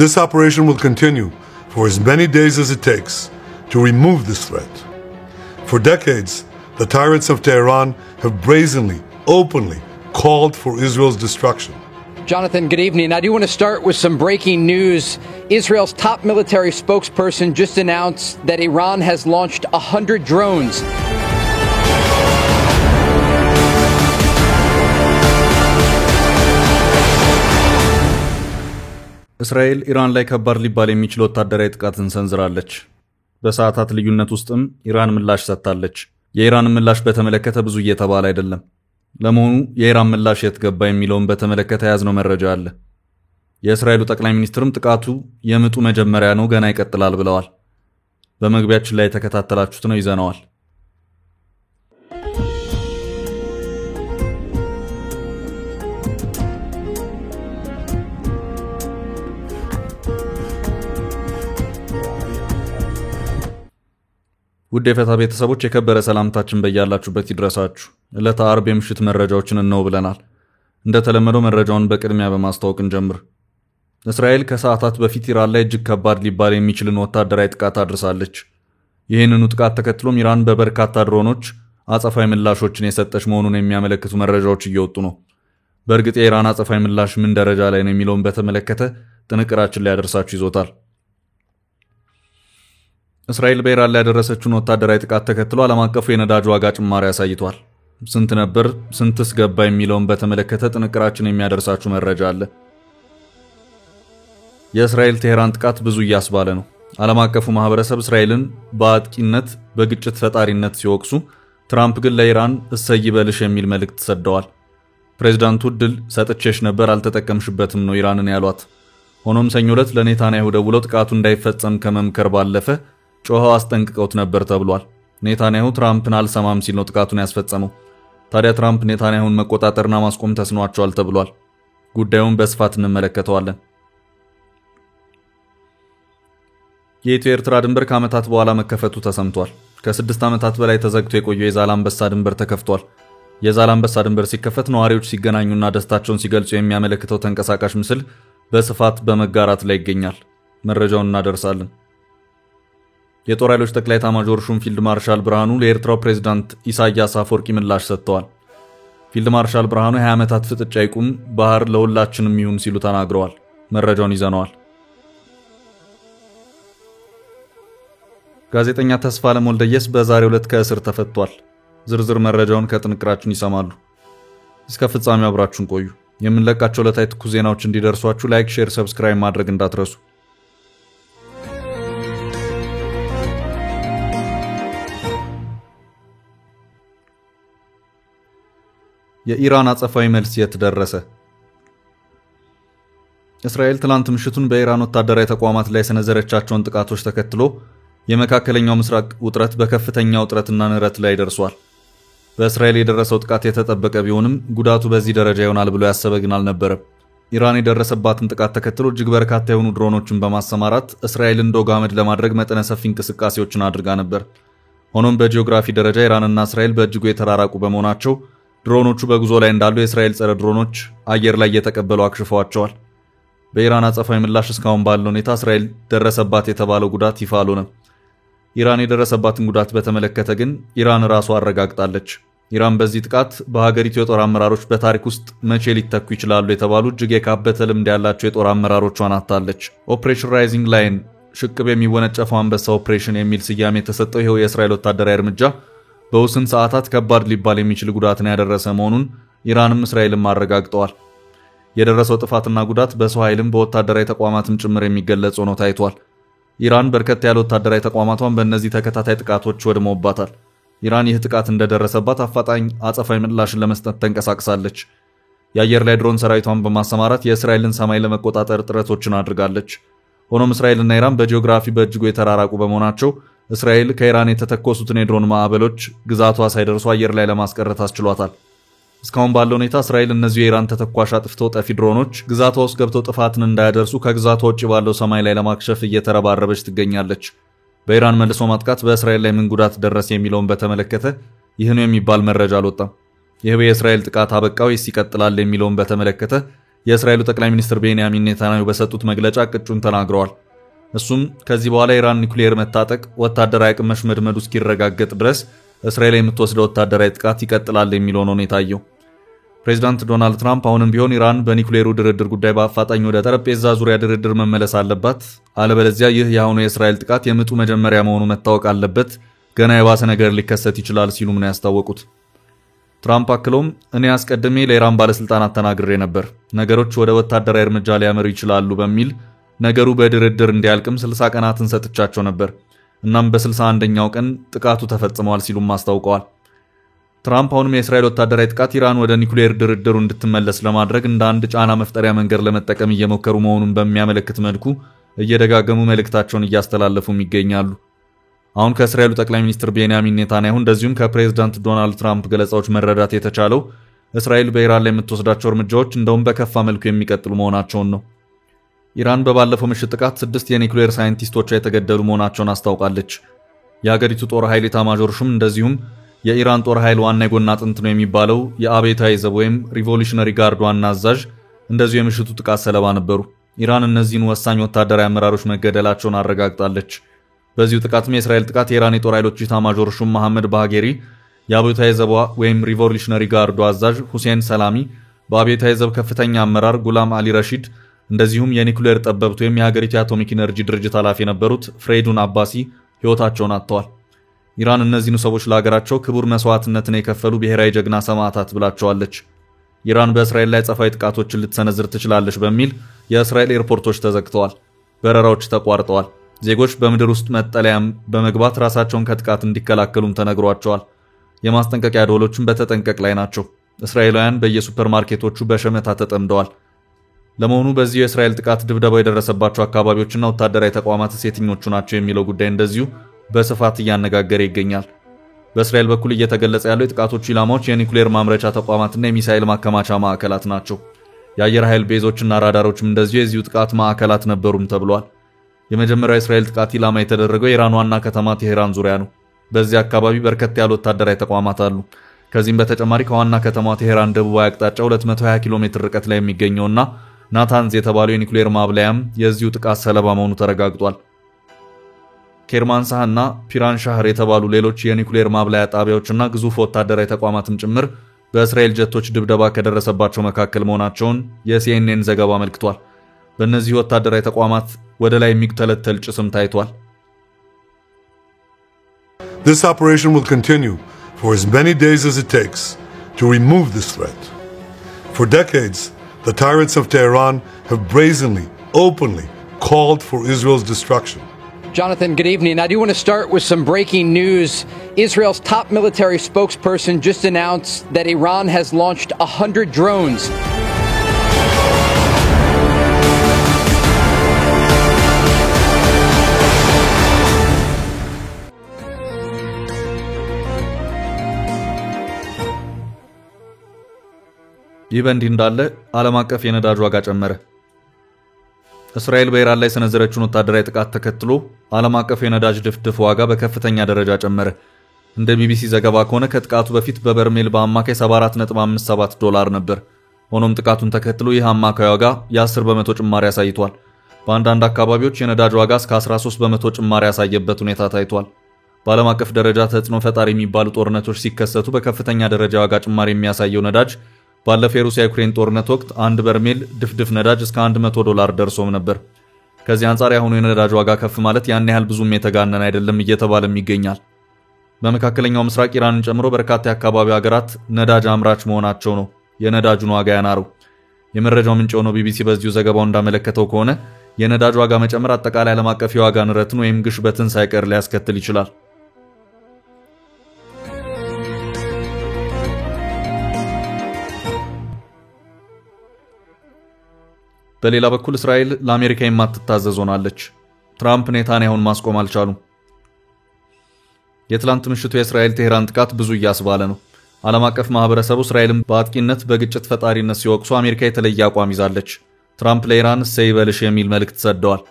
This operation will continue for as many days as it takes to remove this threat. For decades, the tyrants of Tehran have brazenly, openly called for Israel's destruction. Jonathan, good evening. I do want to start with some breaking news. Israel's top military spokesperson just announced that Iran has launched 100 drones. እስራኤል ኢራን ላይ ከባድ ሊባል የሚችል ወታደራዊ ጥቃትን ሰንዝራለች። በሰዓታት ልዩነት ውስጥም ኢራን ምላሽ ሰጥታለች። የኢራን ምላሽ በተመለከተ ብዙ እየተባለ አይደለም። ለመሆኑ የኢራን ምላሽ የት ገባ የሚለውን በተመለከተ ያዝነው መረጃ አለ። የእስራኤሉ ጠቅላይ ሚኒስትርም ጥቃቱ የምጡ መጀመሪያ ነው፣ ገና ይቀጥላል ብለዋል። በመግቢያችን ላይ ተከታተላችሁት ነው ይዘነዋል። ውድ የፈታ ቤተሰቦች የከበረ ሰላምታችን በያላችሁበት ይድረሳችሁ። ዕለተ ዓርብ የምሽት መረጃዎችን ነው ብለናል። እንደተለመደው መረጃውን በቅድሚያ በማስተዋወቅ እንጀምር። እስራኤል ከሰዓታት በፊት ኢራን ላይ እጅግ ከባድ ሊባል የሚችልን ወታደራዊ ጥቃት አድርሳለች። ይህንኑ ጥቃት ተከትሎም ኢራን በበርካታ ድሮኖች አጸፋዊ ምላሾችን የሰጠች መሆኑን የሚያመለክቱ መረጃዎች እየወጡ ነው። በእርግጥ የኢራን አጸፋዊ ምላሽ ምን ደረጃ ላይ ነው የሚለውን በተመለከተ ጥንቅራችን ላይ ያደርሳችሁ ይዞታል። እስራኤል በኢራን ላይ ያደረሰችውን ወታደራዊ ጥቃት ተከትሎ ዓለም አቀፉ የነዳጅ ዋጋ ጭማሪ አሳይቷል። ስንት ነበር፣ ስንትስ ገባ የሚለውን በተመለከተ ጥንቅራችን የሚያደርሳችሁ መረጃ አለ። የእስራኤል ቴህራን ጥቃት ብዙ እያስባለ ነው። ዓለም አቀፉ ማህበረሰብ እስራኤልን በአጥቂነት በግጭት ፈጣሪነት ሲወቅሱ፣ ትራምፕ ግን ለኢራን እሰይ በልሽ የሚል መልእክት ሰደዋል። ፕሬዝዳንቱ ድል ሰጥቼሽ ነበር አልተጠቀምሽበትም ነው ኢራንን ያሏት። ሆኖም ሰኞ ዕለት ለኔታንያሁ ደውለው ጥቃቱ እንዳይፈጸም ከመምከር ባለፈ ጮኸው አስጠንቅቀውት ነበር ተብሏል። ኔታንያሁ ትራምፕን አልሰማም ሲል ነው ጥቃቱን ያስፈጸመው። ታዲያ ትራምፕ ኔታንያሁን መቆጣጠርና ማስቆም ተስኗቸዋል ተብሏል። ጉዳዩን በስፋት እንመለከተዋለን። የኢትዮ ኤርትራ ድንበር ከዓመታት በኋላ መከፈቱ ተሰምቷል። ከ6 ዓመታት በላይ ተዘግቶ የቆየው የዛላምበሳ ድንበር ተከፍቷል። የዛላምበሳ ድንበር ሲከፈት ነዋሪዎች ሲገናኙና ደስታቸውን ሲገልጹ የሚያመለክተው ተንቀሳቃሽ ምስል በስፋት በመጋራት ላይ ይገኛል። መረጃውን እናደርሳለን። የጦር ኃይሎች ጠቅላይ ኤታማዦር ሹም ፊልድ ማርሻል ብርሃኑ ለኤርትራው ፕሬዝዳንት ኢሳያስ አፈወርቂ ምላሽ ሰጥተዋል። ፊልድ ማርሻል ብርሃኑ 20 ዓመታት ፍጥጫ ይቁም፣ ባህር ለሁላችንም ይሁን ሲሉ ተናግረዋል። መረጃውን ይዘነዋል። ጋዜጠኛ ተስፋለም ወልደየስ በዛሬው ዕለት ከእስር ተፈቷል። ዝርዝር መረጃውን ከጥንቅራችን ይሰማሉ። እስከ ፍጻሜው አብራችሁን ቆዩ። የምንለቃቸው ዕለታዊ ትኩስ ዜናዎች እንዲደርሷችሁ ላይክ፣ ሼር፣ ሰብስክራይብ ማድረግ እንዳትረሱ። የኢራን አጸፋዊ መልስ የት ደረሰ? እስራኤል ትላንት ምሽቱን በኢራን ወታደራዊ ተቋማት ላይ ሰነዘረቻቸውን ጥቃቶች ተከትሎ የመካከለኛው ምስራቅ ውጥረት በከፍተኛ ውጥረትና ንረት ላይ ደርሷል። በእስራኤል የደረሰው ጥቃት የተጠበቀ ቢሆንም ጉዳቱ በዚህ ደረጃ ይሆናል ብሎ ያሰበ ግን አልነበረም። ኢራን የደረሰባትን ጥቃት ተከትሎ እጅግ በርካታ የሆኑ ድሮኖችን በማሰማራት እስራኤልን ዶግ አመድ ለማድረግ መጠነ ሰፊ እንቅስቃሴዎችን አድርጋ ነበር። ሆኖም በጂኦግራፊ ደረጃ ኢራንና እስራኤል በእጅጉ የተራራቁ በመሆናቸው ድሮኖቹ በጉዞ ላይ እንዳሉ የእስራኤል ጸረ ድሮኖች አየር ላይ እየተቀበሉ አክሽፈዋቸዋል። በኢራን አጸፋዊ ምላሽ እስካሁን ባለው ሁኔታ እስራኤል ደረሰባት የተባለው ጉዳት ይፋ አልሆነም። ኢራን የደረሰባትን ጉዳት በተመለከተ ግን ኢራን ራሷ አረጋግጣለች። ኢራን በዚህ ጥቃት በሀገሪቱ የጦር አመራሮች በታሪክ ውስጥ መቼ ሊተኩ ይችላሉ የተባሉ እጅግ የካበተ ልምድ ያላቸው የጦር አመራሮቿን አጣለች። ኦፕሬሽን ራይዚንግ ላይን ሽቅብ የሚወነጨፈው አንበሳ ኦፕሬሽን የሚል ስያሜ የተሰጠው ይኸው የእስራኤል ወታደራዊ እርምጃ በውስን ሰዓታት ከባድ ሊባል የሚችል ጉዳትን ያደረሰ መሆኑን ኢራንም እስራኤልም አረጋግጠዋል። የደረሰው ጥፋትና ጉዳት በሰው ኃይልም በወታደራዊ ተቋማትም ጭምር የሚገለጽ ሆኖ ታይቷል። ኢራን በርከት ያለ ወታደራዊ ተቋማቷን በእነዚህ ተከታታይ ጥቃቶች ወድመውባታል። ኢራን ይህ ጥቃት እንደደረሰባት አፋጣኝ አጸፋዊ ምላሽን ለመስጠት ተንቀሳቅሳለች። የአየር ላይ ድሮን ሰራዊቷን በማሰማራት የእስራኤልን ሰማይ ለመቆጣጠር ጥረቶችን አድርጋለች። ሆኖም እስራኤልና ኢራን በጂኦግራፊ በእጅጉ የተራራቁ በመሆናቸው እስራኤል ከኢራን የተተኮሱትን የድሮን ማዕበሎች ግዛቷ ሳይደርሱ አየር ላይ ለማስቀረት አስችሏታል። እስካሁን ባለው ሁኔታ እስራኤል እነዚህ የኢራን ተተኳሽ አጥፍቶ ጠፊ ድሮኖች ግዛቷ ውስጥ ገብተው ጥፋትን እንዳያደርሱ ከግዛቷ ውጪ ባለው ሰማይ ላይ ለማክሸፍ እየተረባረበች ትገኛለች። በኢራን መልሶ ማጥቃት በእስራኤል ላይ ምን ጉዳት ደረሰ የሚለውን በተመለከተ ይህ ነው የሚባል መረጃ አልወጣም። ይህ የእስራኤል ጥቃት አበቃ ወይስ ይቀጥላል የሚለውን በተመለከተ የእስራኤሉ ጠቅላይ ሚኒስትር ቤንያሚን ኔታንያሁ በሰጡት መግለጫ ቅጩን ተናግረዋል። እሱም ከዚህ በኋላ ኢራን ኒውክሌር መታጠቅ ወታደራዊ አቅም መሽመድመዱ እስኪረጋገጥ ድረስ እስራኤል የምትወስደው ወታደራዊ ጥቃት ይቀጥላል የሚለው ነው የታየው። ፕሬዚዳንት ዶናልድ ትራምፕ አሁንም ቢሆን ኢራን በኒውክሌሩ ድርድር ጉዳይ በአፋጣኝ ወደ ጠረጴዛ ዙሪያ ድርድር መመለስ አለባት፣ አለበለዚያ ይህ የአሁኑ የእስራኤል ጥቃት የምጡ መጀመሪያ መሆኑ መታወቅ አለበት፣ ገና የባሰ ነገር ሊከሰት ይችላል ሲሉም ነው ያስታወቁት። ትራምፕ አክለውም እኔ አስቀድሜ ለኢራን ባለስልጣናት ተናግሬ ነበር፣ ነገሮች ወደ ወታደራዊ እርምጃ ሊያመሩ ይችላሉ በሚል ነገሩ በድርድር እንዲያልቅም 60 ቀናትን ሰጥቻቸው ነበር። እናም በ61ኛው ቀን ጥቃቱ ተፈጽሟል ሲሉም አስታውቀዋል። ትራምፕ አሁንም የእስራኤል ወታደራዊ ጥቃት ኢራን ወደ ኒውክሌር ድርድሩ እንድትመለስ ለማድረግ እንደ አንድ ጫና መፍጠሪያ መንገድ ለመጠቀም እየሞከሩ መሆኑን በሚያመለክት መልኩ እየደጋገሙ መልእክታቸውን እያስተላለፉም ይገኛሉ። አሁን ከእስራኤሉ ጠቅላይ ሚኒስትር ቤንያሚን ኔታንያሁ እንደዚሁም ከፕሬዝዳንት ዶናልድ ትራምፕ ገለጻዎች መረዳት የተቻለው እስራኤል በኢራን ላይ የምትወስዳቸው እርምጃዎች እንደውም በከፋ መልኩ የሚቀጥሉ መሆናቸውን ነው። ኢራን በባለፈው ምሽት ጥቃት 6 የኒውክሌር ሳይንቲስቶቿ የተገደሉ መሆናቸውን አስታውቃለች። የሀገሪቱ ጦር ኃይል ኤታማዦር ሹም እንደዚሁም የኢራን ጦር ኃይል ዋና የጎን አጥንት ነው የሚባለው የአብዮታዊ ዘብ ወይም ሪቮሉሽነሪ ጋርድ ዋና አዛዥ እንደዚሁ የምሽቱ ጥቃት ሰለባ ነበሩ። ኢራን እነዚህን ወሳኝ ወታደራዊ አመራሮች መገደላቸውን አረጋግጣለች። በዚሁ ጥቃትም የእስራኤል ጥቃት የኢራን የጦር ኃይሎች ኤታማዦር ሹም መሐመድ ባጌሪ፣ የአብዮታዊ ዘብ ወይም ሪቮሉሽነሪ ጋርዱ አዛዥ ሁሴን ሰላሚ፣ በአብዮታዊ ዘብ ከፍተኛ አመራር ጉላም አሊ ረሺድ እንደዚሁም የኒውክሌር ጠበብት ወይም የሀገሪቱ የአቶሚክ ኢነርጂ ድርጅት ኃላፊ የነበሩት ፍሬዱን አባሲ ሕይወታቸውን አጥተዋል። ኢራን እነዚህኑ ሰዎች ለሀገራቸው ክቡር መስዋዕትነትን የከፈሉ ብሔራዊ ጀግና ሰማዕታት ብላቸዋለች። ኢራን በእስራኤል ላይ ጸፋዊ ጥቃቶችን ልትሰነዝር ትችላለች በሚል የእስራኤል ኤርፖርቶች ተዘግተዋል፣ በረራዎች ተቋርጠዋል። ዜጎች በምድር ውስጥ መጠለያም በመግባት ራሳቸውን ከጥቃት እንዲከላከሉም ተነግሯቸዋል። የማስጠንቀቂያ ደወሎችም በተጠንቀቅ ላይ ናቸው። እስራኤላውያን በየሱፐርማርኬቶቹ በሸመታ ተጠምደዋል። ለመሆኑ በዚህ የእስራኤል ጥቃት ድብደባው የደረሰባቸው አካባቢዎችና ወታደራዊ ተቋማትስ የትኞቹ ናቸው የሚለው ጉዳይ እንደዚሁ በስፋት እያነጋገረ ይገኛል። በእስራኤል በኩል እየተገለጸ ያለው የጥቃቶቹ ኢላማዎች የኒውክሌር ማምረቻ ተቋማትና የሚሳኤል ማከማቻ ማዕከላት ናቸው። የአየር ኃይል ቤዞችና ራዳሮችም እንደዚሁ የዚሁ ጥቃት ማዕከላት ነበሩም ተብሏል። የመጀመሪያው የእስራኤል ጥቃት ኢላማ የተደረገው የኢራን ዋና ከተማ ቴሄራን ዙሪያ ነው። በዚህ አካባቢ በርከት ያሉ ወታደራዊ ተቋማት አሉ። ከዚህም በተጨማሪ ከዋና ከተማ ቴሄራን ደቡባዊ አቅጣጫ 220 ኪሎ ሜትር ርቀት ላይ የሚገኘውና ናታንዝ የተባለው የኒውክሌር ማብለያም የዚሁ ጥቃት ሰለባ መሆኑ ተረጋግጧል። ኬርማንሳህና ፒራንሻህር የተባሉ ሌሎች የኒውክሌር ማብለያ ጣቢያዎችና ግዙፍ ወታደራዊ ተቋማትም ጭምር በእስራኤል ጀቶች ድብደባ ከደረሰባቸው መካከል መሆናቸውን የሲኤንኤን ዘገባ አመልክቷል። በእነዚህ ወታደራዊ ተቋማት ወደ ላይ የሚተለተል ጭስም ታይቷል። This operation will continue for as many days as it takes to remove this threat. For decades, the tyrants of Tehran have brazenly, openly called for Israel's destruction. Jonathan, good evening. I do want to start with some breaking news. Israel's top military spokesperson just announced that Iran has launched 100 drones. ይህ በእንዲህ እንዳለ ዓለም አቀፍ የነዳጅ ዋጋ ጨመረ። እስራኤል በኢራን ላይ ሰነዘረችውን ወታደራዊ ጥቃት ተከትሎ ዓለም አቀፍ የነዳጅ ድፍድፍ ዋጋ በከፍተኛ ደረጃ ጨመረ። እንደ ቢቢሲ ዘገባ ከሆነ ከጥቃቱ በፊት በበርሜል በአማካይ $74.57 ነበር። ሆኖም ጥቃቱን ተከትሎ ይህ አማካይ ዋጋ የ10 በመቶ ጭማሪ አሳይቷል። በአንዳንድ አካባቢዎች የነዳጅ ዋጋ እስከ 13 በመቶ ጭማሪ ያሳየበት ሁኔታ ታይቷል። በዓለም አቀፍ ደረጃ ተጽዕኖ ፈጣሪ የሚባሉ ጦርነቶች ሲከሰቱ በከፍተኛ ደረጃ ዋጋ ጭማሪ የሚያሳየው ነዳጅ ባለፈው የሩሲያ ዩክሬን ጦርነት ወቅት አንድ በርሜል ድፍድፍ ነዳጅ እስከ $100 ደርሶም ነበር። ከዚህ አንጻር ያሁኑ የነዳጅ ዋጋ ከፍ ማለት ያን ያህል ብዙም የተጋነነ አይደለም እየተባለም ይገኛል። በመካከለኛው ምስራቅ ኢራንን ጨምሮ በርካታ የአካባቢው ሀገራት ነዳጅ አምራች መሆናቸው ነው የነዳጁን ዋጋ ያናረው። የመረጃው ምንጭ ሆኖ ቢቢሲ በዚሁ ዘገባው እንዳመለከተው ከሆነ የነዳጅ ዋጋ መጨመር አጠቃላይ ዓለም አቀፍ የዋጋ ንረትን ወይም ግሽበትን ሳይቀር ሊያስከትል ይችላል። በሌላ በኩል እስራኤል ለአሜሪካ የማትታዘዝ ሆናለች። ትራምፕ ኔታንያሁን ማስቆም አልቻሉም። የትላንት ምሽቱ የእስራኤል ቴሄራን ጥቃት ብዙ እያስባለ ነው። ዓለም አቀፍ ማህበረሰቡ እስራኤልን በአጥቂነት በግጭት ፈጣሪነት ሲወቅሱ አሜሪካ የተለየ አቋም ይዛለች። ትራምፕ ለኢራን እሰይ ይበልሽ የሚል መልእክት ሰደዋል።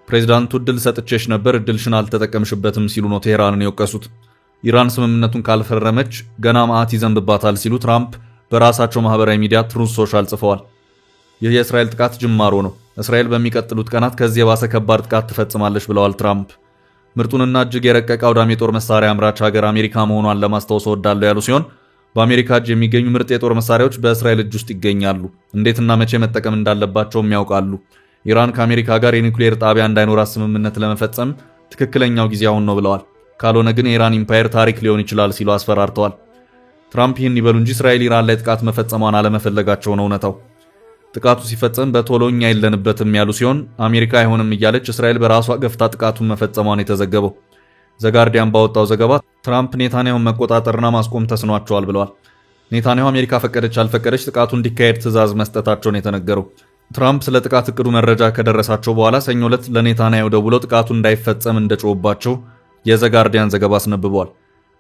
ፕሬዝዳንቱ እድል ሰጥቼሽ ነበር፣ እድልሽን አልተጠቀምሽበትም ሲሉ ነው ቴሄራንን የወቀሱት። ኢራን ስምምነቱን ካልፈረመች ገና መዓት ይዘንብባታል ሲሉ ትራምፕ በራሳቸው ማህበራዊ ሚዲያ ትሩዝ ሶሻል ጽፈዋል። ይህ የእስራኤል ጥቃት ጅማሮ ነው። እስራኤል በሚቀጥሉት ቀናት ከዚህ የባሰ ከባድ ጥቃት ትፈጽማለች ብለዋል ትራምፕ። ምርጡንና እጅግ የረቀቀ አውዳሚ የጦር መሳሪያ አምራች ሀገር አሜሪካ መሆኗን ለማስታወስ እወዳለሁ ያሉ ሲሆን በአሜሪካ እጅ የሚገኙ ምርጥ የጦር መሳሪያዎች በእስራኤል እጅ ውስጥ ይገኛሉ። እንዴትና መቼ መጠቀም እንዳለባቸውም ያውቃሉ። ኢራን ከአሜሪካ ጋር የኒውክሌር ጣቢያ እንዳይኖራት ስምምነት ለመፈጸም ትክክለኛው ጊዜ አሁን ነው ብለዋል። ካልሆነ ግን የኢራን ኢምፓየር ታሪክ ሊሆን ይችላል ሲሉ አስፈራርተዋል። ትራምፕ ይህን ይበሉ እንጂ እስራኤል ኢራን ላይ ጥቃት መፈጸሟን አለመፈለጋቸው ነው እውነታው። ጥቃቱ ሲፈጸም በቶሎ እኛ የለንበትም ያሉ ሲሆን አሜሪካ አይሆንም እያለች እስራኤል በራሷ ገፍታ ጥቃቱን መፈጸሟን የተዘገበው። ዘጋርዲያን ባወጣው ዘገባ ትራምፕ ኔታንያሁን መቆጣጠርና ማስቆም ተስኗቸዋል ብለዋል። ኔታንያሁ አሜሪካ ፈቀደች አልፈቀደች ጥቃቱ እንዲካሄድ ትዕዛዝ መስጠታቸውን የተነገረው። ትራምፕ ስለ ጥቃት እቅዱ መረጃ ከደረሳቸው በኋላ ሰኞ ዕለት ለኔታንያሁ ደውለው ጥቃቱ እንዳይፈጸም እንደጮህባቸው የዘጋርዲያን ዘገባ አስነብበዋል።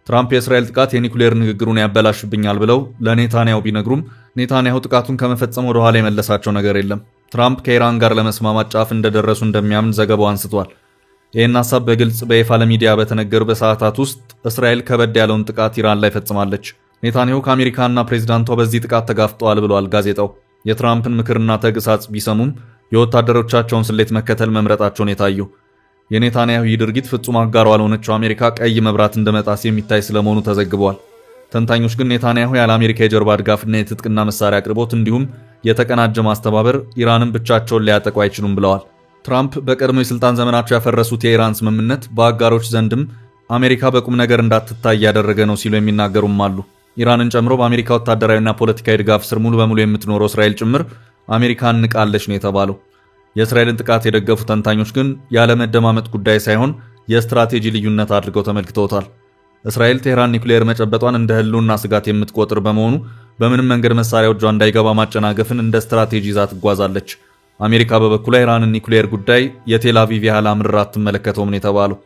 ትራምፕ የእስራኤል ጥቃት የኒውክሌር ንግግሩን ያበላሽብኛል ብለው ለኔታንያሁ ቢነግሩም ኔታንያሁ ጥቃቱን ከመፈጸም ወደ ኋላ የመለሳቸው ነገር የለም። ትራምፕ ከኢራን ጋር ለመስማማት ጫፍ እንደደረሱ እንደሚያምን ዘገባው አንስቷል። ይህን ሐሳብ በግልጽ በይፋ ለሚዲያ በተነገሩ በሰዓታት ውስጥ እስራኤል ከበድ ያለውን ጥቃት ኢራን ላይ ፈጽማለች። ኔታንያሁ ከአሜሪካና ፕሬዚዳንቷ በዚህ ጥቃት ተጋፍጠዋል ብለዋል ጋዜጣው። የትራምፕን ምክርና ተግሳጽ ቢሰሙም የወታደሮቻቸውን ስሌት መከተል መምረጣቸውን የታየው የኔታንያሁ ይህ ድርጊት ፍጹም አጋሯ ያልሆነችው አሜሪካ ቀይ መብራት እንደመጣስ የሚታይ ስለመሆኑ ተዘግቧል። ተንታኞች ግን ኔታንያሁ ያለ አሜሪካ የጀርባ ድጋፍና የትጥቅና መሳሪያ አቅርቦት እንዲሁም የተቀናጀ ማስተባበር ኢራንን ብቻቸውን ሊያጠቁ አይችሉም ብለዋል። ትራምፕ በቀድሞ የስልጣን ዘመናቸው ያፈረሱት የኢራን ስምምነት በአጋሮች ዘንድም አሜሪካ በቁም ነገር እንዳትታይ ያደረገ ነው ሲሉ የሚናገሩም አሉ። ኢራንን ጨምሮ በአሜሪካ ወታደራዊና ፖለቲካዊ ድጋፍ ስር ሙሉ በሙሉ የምትኖረው እስራኤል ጭምር አሜሪካን ንቃለች ነው የተባለው። የእስራኤልን ጥቃት የደገፉ ተንታኞች ግን ያለመደማመጥ ጉዳይ ሳይሆን የስትራቴጂ ልዩነት አድርገው ተመልክተውታል። እስራኤል ቴህራን ኒውክሌር መጨበጧን እንደ ህልውና ስጋት የምትቆጥር በመሆኑ በምንም መንገድ መሳሪያው እጇ እንዳይገባ ማጨናገፍን እንደ ስትራቴጂ ይዛ ትጓዛለች። አሜሪካ በበኩሏ ኢራንን ኒውክሌር ጉዳይ የቴል አቪቭ ያህል አምርራ አትመለከተውም ነው የተባለው።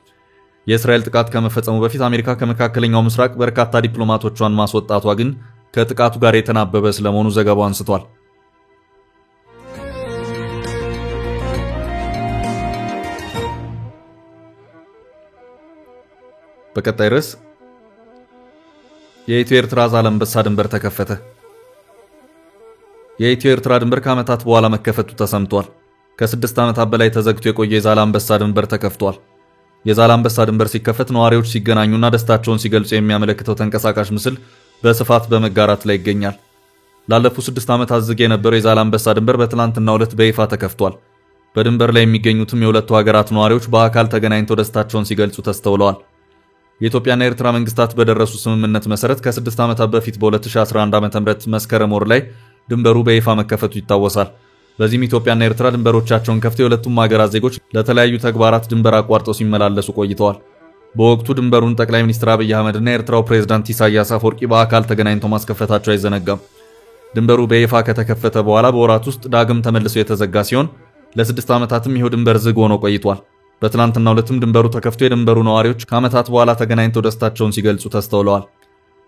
የእስራኤል ጥቃት ከመፈጸሙ በፊት አሜሪካ ከመካከለኛው ምስራቅ በርካታ ዲፕሎማቶቿን ማስወጣቷ ግን ከጥቃቱ ጋር የተናበበ ስለመሆኑ ዘገባው አንስቷል። በቀጣይ ርዕስ የኢትዮ ኤርትራ ዛላንበሳ ድንበር ተከፈተ። የኢትዮ ኤርትራ ድንበር ከዓመታት በኋላ መከፈቱ ተሰምቷል። ከ6 ዓመታት በላይ ተዘግቶ የቆየ የዛላንበሳ ድንበር ተከፍቷል። የዛላንበሳ ድንበር ሲከፈት ነዋሪዎች ሲገናኙና ደስታቸውን ሲገልጹ የሚያመለክተው ተንቀሳቃሽ ምስል በስፋት በመጋራት ላይ ይገኛል። ላለፉት 6 ዓመታት ዝግ የነበረው የዛላንበሳ ድንበር በትናንትናው ዕለት በይፋ ተከፍቷል። በድንበር ላይ የሚገኙትም የሁለቱ ሀገራት ነዋሪዎች በአካል ተገናኝተው ደስታቸውን ሲገልጹ ተስተውለዋል። የኢትዮጵያና የኤርትራ መንግስታት በደረሱ ስምምነት መሰረት ከ6 ዓመታት በፊት በ2011 ዓ.ም መስከረም ወር ላይ ድንበሩ በይፋ መከፈቱ ይታወሳል። በዚህም ኢትዮጵያና ኤርትራ ድንበሮቻቸውን ከፍተው የሁለቱም ሀገራት ዜጎች ለተለያዩ ተግባራት ድንበር አቋርጠው ሲመላለሱ ቆይተዋል። በወቅቱ ድንበሩን ጠቅላይ ሚኒስትር አብይ አህመድና የኤርትራው ፕሬዝዳንት ኢሳያስ አፈወርቂ በአካል ተገናኝተው ማስከፈታቸው አይዘነጋም። ድንበሩ በይፋ ከተከፈተ በኋላ በወራት ውስጥ ዳግም ተመልሶ የተዘጋ ሲሆን ለ6 ዓመታትም ይሄው ድንበር ዝግ ሆኖ ቆይቷል። በትናንትናው ዕለትም ድንበሩ ተከፍቶ የድንበሩ ነዋሪዎች ከዓመታት በኋላ ተገናኝተው ደስታቸውን ሲገልጹ ተስተውለዋል።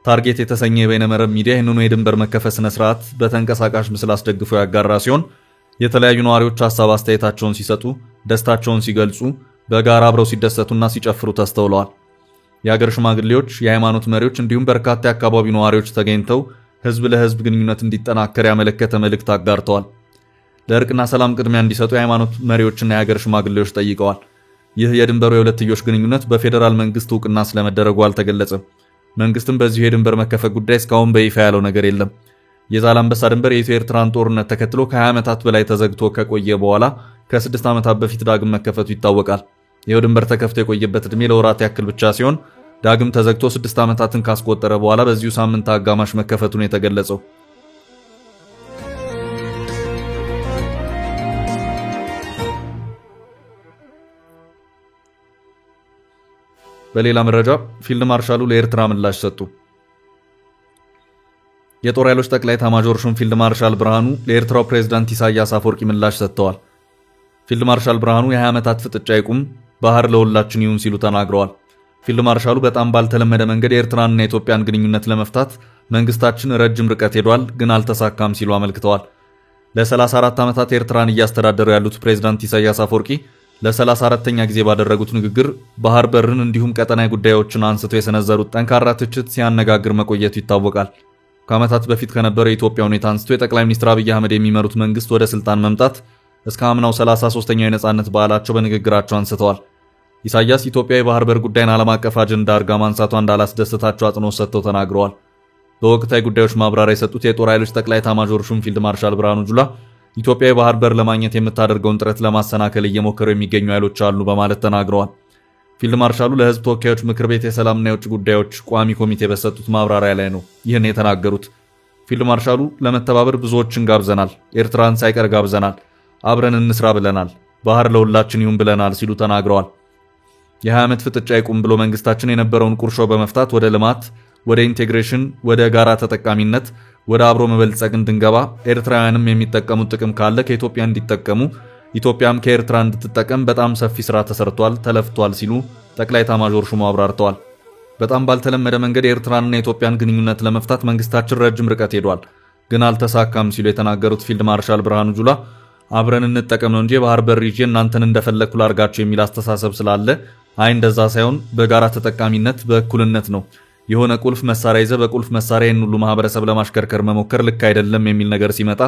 ታርጌት የተሰኘ የበይነመረብ ሚዲያ ይህንኑ የድንበር መከፈት ስነ ስርዓት በተንቀሳቃሽ ምስል አስደግፎ ያጋራ ሲሆን የተለያዩ ነዋሪዎች ሐሳብ አስተያየታቸውን ሲሰጡ፣ ደስታቸውን ሲገልጹ፣ በጋራ አብረው ሲደሰቱና ሲጨፍሩ ተስተውለዋል። የሀገር ሽማግሌዎች፣ የሃይማኖት መሪዎች እንዲሁም በርካታ የአካባቢው ነዋሪዎች ተገኝተው ህዝብ ለህዝብ ግንኙነት እንዲጠናከር ያመለከተ መልእክት አጋርተዋል። ለእርቅና ሰላም ቅድሚያ እንዲሰጡ የሃይማኖት መሪዎችና የሀገር ሽማግሌዎች ጠይቀዋል። ይህ የድንበሩ የሁለትዮሽ ግንኙነት በፌዴራል መንግስት እውቅና ስለመደረጉ አልተገለጸም። መንግስትም በዚሁ የድንበር መከፈት ጉዳይ እስካሁን በይፋ ያለው ነገር የለም። የዛላንበሳ ድንበር የኢትዮ ኤርትራን ጦርነት ተከትሎ ከ20 ዓመታት በላይ ተዘግቶ ከቆየ በኋላ ከ6 ዓመታት በፊት ዳግም መከፈቱ ይታወቃል። ይህ ድንበር ተከፍቶ የቆየበት ዕድሜ ለወራት ያክል ብቻ ሲሆን ዳግም ተዘግቶ 6 ዓመታትን ካስቆጠረ በኋላ በዚሁ ሳምንት አጋማሽ መከፈቱን የተገለጸው። በሌላ መረጃ ፊልድ ማርሻሉ ለኤርትራ ምላሽ ሰጡ። የጦር ኃይሎች ጠቅላይ ኤታማዦር ሹም ፊልድ ማርሻል ብርሃኑ ለኤርትራው ፕሬዝዳንት ኢሳያስ አፈወርቂ ምላሽ ሰጥተዋል። ፊልድ ማርሻል ብርሃኑ የ20 ዓመታት ፍጥጫ ይቁም፣ ባህር ለሁላችን ይሁን ሲሉ ተናግረዋል። ፊልድ ማርሻሉ በጣም ባልተለመደ መንገድ የኤርትራንና የኢትዮጵያን ግንኙነት ለመፍታት መንግስታችን ረጅም ርቀት ሄዷል፣ ግን አልተሳካም ሲሉ አመልክተዋል። ለ34 ዓመታት ኤርትራን እያስተዳደሩ ያሉት ፕሬዝዳንት ኢሳያስ አፈወርቂ ለ34ኛ ጊዜ ባደረጉት ንግግር ባህር በርን እንዲሁም ቀጠናዊ ጉዳዮችን አንስተው የሰነዘሩት ጠንካራ ትችት ሲያነጋግር መቆየቱ ይታወቃል። ከዓመታት በፊት ከነበረው የኢትዮጵያ ሁኔታ አንስቶ የጠቅላይ ሚኒስትር አብይ አህመድ የሚመሩት መንግስት ወደ ስልጣን መምጣት እስከ አምናው 33ኛው የነጻነት በዓላቸው በንግግራቸው አንስተዋል። ኢሳያስ ኢትዮጵያ የባህር በር ጉዳይን ዓለም አቀፍ አጀንዳ አድርጋ ማንሳቷ እንዳላስደሰታቸው አጽንኦት ሰጥተው ተናግረዋል። በወቅታዊ ጉዳዮች ማብራሪያ የሰጡት የጦር ኃይሎች ጠቅላይ ኤታማዦር ሹም ፊልድ ማርሻል ብርሃኑ ጁላ ኢትዮጵያ የባህር በር ለማግኘት የምታደርገውን ጥረት ለማሰናከል እየሞከሩ የሚገኙ ኃይሎች አሉ በማለት ተናግረዋል። ፊልድ ማርሻሉ ለህዝብ ተወካዮች ምክር ቤት የሰላምና የውጭ ጉዳዮች ቋሚ ኮሚቴ በሰጡት ማብራሪያ ላይ ነው ይህን የተናገሩት። ፊልድ ማርሻሉ ለመተባበር ብዙዎችን ጋብዘናል፣ ኤርትራን ሳይቀር ጋብዘናል፣ አብረን እንስራ ብለናል፣ ባህር ለሁላችን ይሁን ብለናል ሲሉ ተናግረዋል። የ20 ዓመት ፍጥጫ ይቁም ብሎ መንግስታችን የነበረውን ቁርሾ በመፍታት ወደ ልማት፣ ወደ ኢንቴግሬሽን፣ ወደ ጋራ ተጠቃሚነት፣ ወደ አብሮ መበልጸግ እንድንገባ ኤርትራውያንም የሚጠቀሙት ጥቅም ካለ ከኢትዮጵያ እንዲጠቀሙ ኢትዮጵያም ከኤርትራ እንድትጠቀም በጣም ሰፊ ስራ ተሰርቷል፣ ተለፍቷል ሲሉ ጠቅላይ ኤታማዦር ሹሙ አብራርተዋል። በጣም ባልተለመደ መንገድ የኤርትራንና የኢትዮጵያን ግንኙነት ለመፍታት መንግስታችን ረጅም ርቀት ሄዷል፣ ግን አልተሳካም ሲሉ የተናገሩት ፊልድ ማርሻል ብርሃኑ ጁላ አብረን እንጠቀም ነው እንጂ ባህር በር ይዤ እናንተን እንደፈለኩ ላርጋችሁ የሚል አስተሳሰብ ስላለ አይ እንደዛ ሳይሆን በጋራ ተጠቃሚነት በእኩልነት ነው። የሆነ ቁልፍ መሳሪያ ይዘ በቁልፍ መሳሪያ ሁሉ ማህበረሰብ ለማሽከርከር መሞከር ልክ አይደለም የሚል ነገር ሲመጣ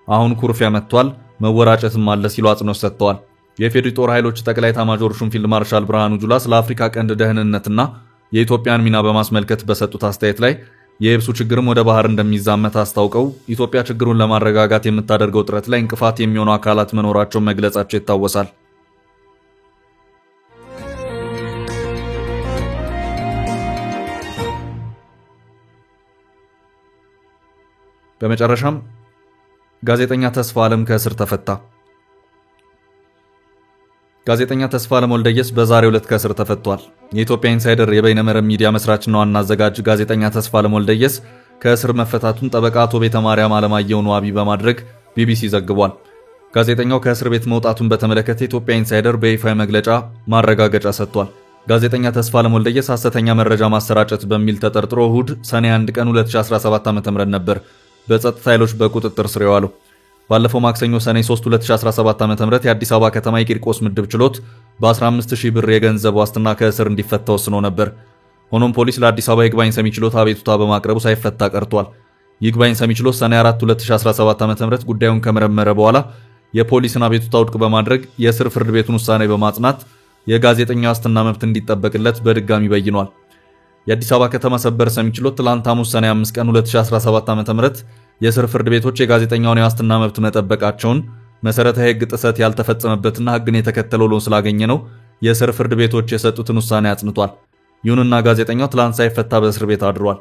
አሁን ኩርፊያ መጥቷል፣ መወራጨትም አለ ሲሉ አጽንኦት ሰጥተዋል። የፌዴራል ጦር ኃይሎች ጠቅላይ ኤታማዦር ሹም ፊልድ ማርሻል ብርሃኑ ጁላ ስለ አፍሪካ ቀንድ ደህንነትና የኢትዮጵያን ሚና በማስመልከት በሰጡት አስተያየት ላይ የየብሱ ችግርም ወደ ባህር እንደሚዛመት አስታውቀው ኢትዮጵያ ችግሩን ለማረጋጋት የምታደርገው ጥረት ላይ እንቅፋት የሚሆኑ አካላት መኖራቸውን መግለጻቸው ይታወሳል። በመጨረሻም ጋዜጠኛ ተስፋለም ከእስር ተፈታ። ጋዜጠኛ ተስፋለም ወልደየስ በዛሬው ዕለት ከእስር ተፈቷል። የኢትዮጵያ ኢንሳይደር የበይነመረብ ሚዲያ መስራችና ዋና አዘጋጅ ጋዜጠኛ ተስፋለም ወልደየስ ከእስር መፈታቱን ጠበቃ አቶ ቤተማርያም አለማየሁን ዋቢ በማድረግ ቢቢሲ ዘግቧል። ጋዜጠኛው ከእስር ቤት መውጣቱን በተመለከተ የኢትዮጵያ ኢንሳይደር በይፋዊ መግለጫ ማረጋገጫ ሰጥቷል። ጋዜጠኛ ተስፋለም ወልደየስ ሐሰተኛ መረጃ ማሰራጨት በሚል ተጠርጥሮ እሁድ ሰኔ 1 ቀን 2017 ዓ.ም ነበር በጸጥታ ኃይሎች በቁጥጥር ስር የዋለው። ባለፈው ማክሰኞ ሰኔ 3 2017 ዓ.ም የአዲስ አበባ ከተማ የቂርቆስ ምድብ ችሎት በ15000 ብር የገንዘብ ዋስትና ከእስር እንዲፈታ ወስኖ ነበር። ሆኖም ፖሊስ ለአዲስ አበባ ይግባኝ ሰሚ ችሎት አቤቱታ በማቅረቡ ሳይፈታ ቀርቷል። ይግባኝ ሰሚ ችሎት ሰኔ 4 2017 ዓ.ም ጉዳዩን ከመረመረ በኋላ የፖሊስን አቤቱታ ውድቅ በማድረግ የእስር ፍርድ ቤቱን ውሳኔ በማጽናት የጋዜጠኛው ዋስትና መብት እንዲጠበቅለት በድጋሚ በይኗል። የአዲስ አበባ ከተማ ሰበር ሰሚ ችሎት ትላንት ሐሙስ ሰኔ 5 ቀን 2017 ዓ.ም የእስር ፍርድ ቤቶች የጋዜጠኛውን የዋስትና መብት መጠበቃቸውን መሰረታዊ ሕግ ጥሰት ያልተፈጸመበትና ሕግን የተከተለ ሆኖ ስላገኘ ነው የእስር ፍርድ ቤቶች የሰጡትን ውሳኔ አጽንቷል። ይሁንና ጋዜጠኛው ትላንት ሳይፈታ በእስር ቤት አድሯል።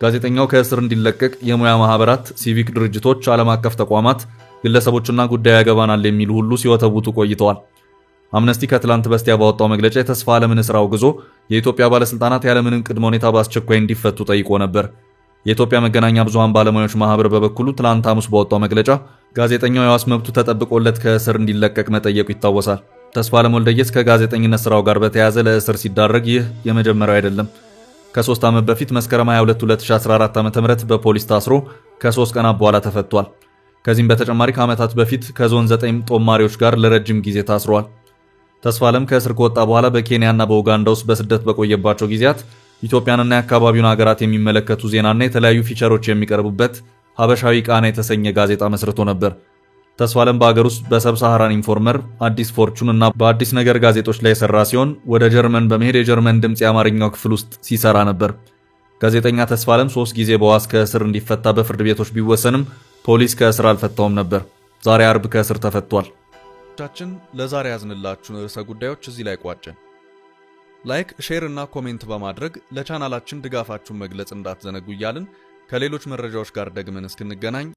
ጋዜጠኛው ከእስር እንዲለቀቅ የሙያ ማህበራት፣ ሲቪክ ድርጅቶች፣ ዓለም አቀፍ ተቋማት፣ ግለሰቦችና ጉዳዩ ያገባናል የሚሉ ሁሉ ሲወተውቱ ቆይተዋል። አምነስቲ ከትላንት በስቲያ ባወጣው መግለጫ የተስፋለምን እስር አውግዞ የኢትዮጵያ ባለስልጣናት ያለምንም ቅድመ ሁኔታ በአስቸኳይ እንዲፈቱ ጠይቆ ነበር። የኢትዮጵያ መገናኛ ብዙሃን ባለሙያዎች ማህበር በበኩሉ ትላንት ሐሙስ ባወጣው መግለጫ ጋዜጠኛው የዋስ መብቱ ተጠብቆለት ከእስር እንዲለቀቅ መጠየቁ ይታወሳል። ተስፋለም ወልደየስ ከጋዜጠኝነት ስራው ጋር በተያያዘ ለእስር ሲዳረግ ይህ የመጀመሪያው አይደለም። ከ3 ዓመት በፊት መስከረም 22 2014 ዓ.ም በፖሊስ ታስሮ ከ3 ቀናት በኋላ ተፈቷል። ከዚህም በተጨማሪ ከዓመታት በፊት ከዞን 9 ጦማሪዎች ጋር ለረጅም ጊዜ ታስሯል። ተስፋለም ከእስር ከወጣ በኋላ በኬንያና በኡጋንዳ ውስጥ በስደት በቆየባቸው ጊዜያት ኢትዮጵያንና የአካባቢውን ሀገራት የሚመለከቱ ዜናና የተለያዩ ፊቸሮች የሚቀርቡበት ሀበሻዊ ቃና የተሰኘ ጋዜጣ መስርቶ ነበር። ተስፋለም በአገር ውስጥ በሰብሳሃራን ኢንፎርመር፣ አዲስ ፎርቹን እና በአዲስ ነገር ጋዜጦች ላይ የሰራ ሲሆን ወደ ጀርመን በመሄድ የጀርመን ድምፅ የአማርኛው ክፍል ውስጥ ሲሰራ ነበር። ጋዜጠኛ ተስፋለም 3 ጊዜ በዋስ ከእስር እንዲፈታ በፍርድ ቤቶች ቢወሰንም ፖሊስ ከእስር አልፈታውም ነበር። ዛሬ አርብ ከእስር ተፈቷል። ቻችን ለዛሬ ያዝንላችሁን ርዕሰ ጉዳዮች እዚህ ላይ ቋጨን። ላይክ፣ ሼር እና ኮሜንት በማድረግ ለቻናላችን ድጋፋችሁን መግለጽ እንዳትዘነጉ እያልን ከሌሎች መረጃዎች ጋር ደግመን እስክንገናኝ